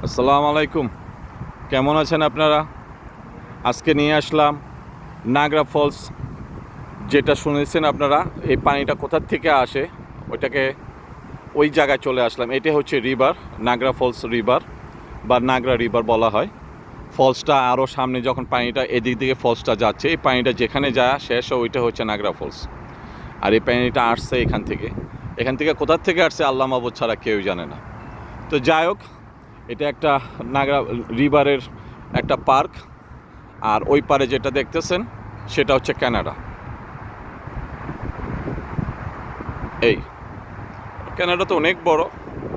আসসালামু আলাইকুম। কেমন আছেন আপনারা? আজকে নিয়ে আসলাম নাগরা ফলস। যেটা শুনেছেন আপনারা, এই পানিটা কোথার থেকে আসে ওইটাকে ওই জায়গায় চলে আসলাম। এটা হচ্ছে রিভার, নাগরা ফলস রিভার বা নাগরা রিভার বলা হয়। ফলসটা আরও সামনে যখন পানিটা এদিক দিকে ফলসটা যাচ্ছে, এই পানিটা যেখানে যায় শেষ ওইটা হচ্ছে নাগরা ফলস। আর এই পানিটা আসছে এখান থেকে কোথার থেকে আসছে আল্লাহ মাহবুদ ছাড়া কেউ জানে না। তো যাই হোক, এটা একটা নাগরা রিভারের একটা পার্ক। আর ওই পারে যেটা দেখতেছেন সেটা হচ্ছে কানাডা। এই কানাডা তো অনেক বড়,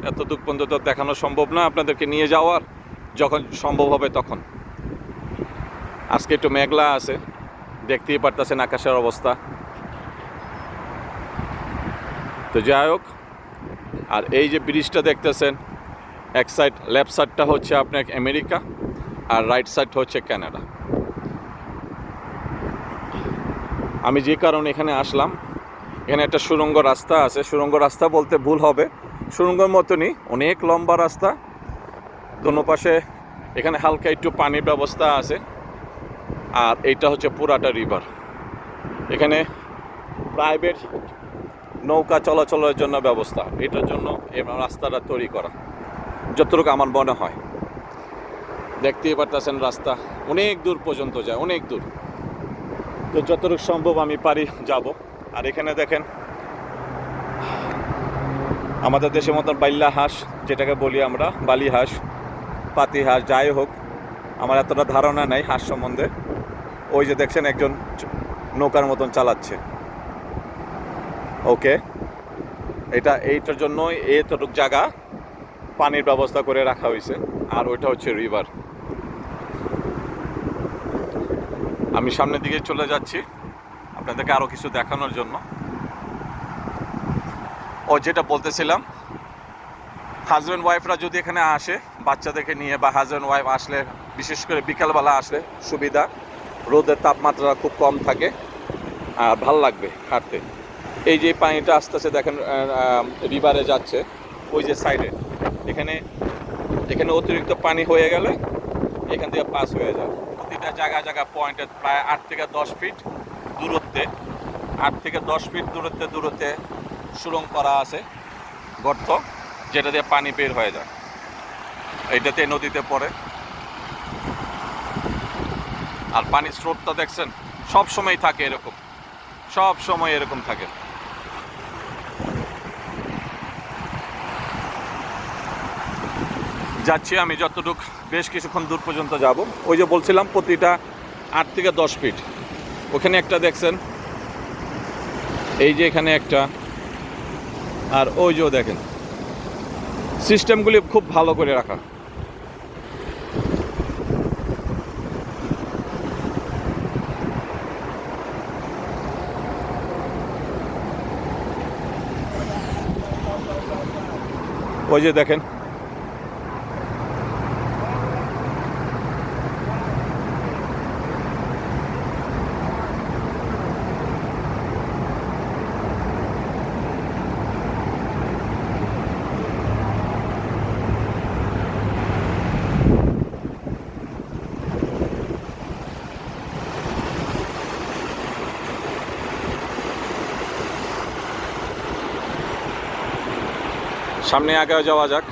এত দূর পর্যন্ত দেখানো সম্ভব না আপনাদেরকে নিয়ে যাওয়ার। যখন সম্ভব হবে তখন। আজকে একটু মেঘলা আছে, দেখতেই পারতেছেন আকাশের অবস্থা। তো যাই হোক, আর এই যে ব্রিজটা দেখতেছেন, এক সাইড লেফট সাইডটা হচ্ছে আপনার আমেরিকা আর রাইট সাইড হচ্ছে কানাডা। আমি যে কারণে এখানে আসলাম, এখানে একটা সুড়ঙ্গ রাস্তা আছে। সুড়ঙ্গ রাস্তা বলতে ভুল হবে, সুড়ঙ্গের মতনই অনেক লম্বা রাস্তা। দোনো পাশে এখানে হালকা একটু পানির ব্যবস্থা আছে। আর এইটা হচ্ছে পুরাটা রিভার। এখানে প্রাইভেট নৌকা চলাচলের জন্য ব্যবস্থা, এটার জন্য এই রাস্তাটা তৈরি করা, যতটুকু আমার মনে হয়। দেখতেই পারতেছেন রাস্তা অনেক দূর পর্যন্ত যায়, অনেক দূর। তো যতটুকু সম্ভব আমি পারি যাব। আর এখানে দেখেন আমাদের দেশের মতন বাইল্লা হাঁস, যেটাকে বলি আমরা বালি হাঁস, পাতি হাঁস, যাই হোক, আমার এতটা ধারণা নেই হাঁস সম্বন্ধে। ওই যে দেখছেন একজন নৌকার মতন চালাচ্ছে। ওকে, এইটার জন্যই এতটুক জায়গা পানির ব্যবস্থা করে রাখা হয়েছে। আর ওইটা হচ্ছে রিভার। আমি সামনের দিকে চলে যাচ্ছি আপনাদেরকে আরও কিছু দেখানোর জন্য। যেটা বলতেছিলাম, হাজব্যান্ড ওয়াইফরা যদি এখানে আসে বাচ্চাদেরকে নিয়ে, বা হাজব্যান্ড ওয়াইফ আসলে বিশেষ করে বিকালবেলা আসলে সুবিধা। রোদের তাপমাত্রা খুব কম থাকে আর ভাল লাগবে হাঁটতে। এই যে পানিটা আস্তে আস্তে দেখেন রিভারে যাচ্ছে ওই যে সাইডে, এখানে অতিরিক্ত পানি হয়ে গেলে এখান থেকে পাস হয়ে যায়। প্রতিটা জায়গা পয়েন্টে প্রায় 8 থেকে 10 ফিট দূরত্বে, 8 থেকে 10 ফিট দূরত্বে সুড়ঙ্গ করা আছে, গর্ত, যেটা দিয়ে পানি বের হয়ে যায়। এইটাতে নদীতে পড়ে। আর পানির স্রোতটা দেখছেন সব সময় থাকে এরকম, সব সময় এরকম থাকে। যাচ্ছি আমি যতটুক, বেশ কিছুক্ষণ দূর পর্যন্ত যাব। ওই যে বলছিলাম প্রতিটা 8 থেকে 10 ফিট। ওখানে একটা দেখছেন, এই যে এখানে একটা, আর ওই যে দেখেন, সিস্টেমগুলি খুব ভালো করে রাখা। ওই যে দেখেন, সামনে আগে যাওয়া যাক।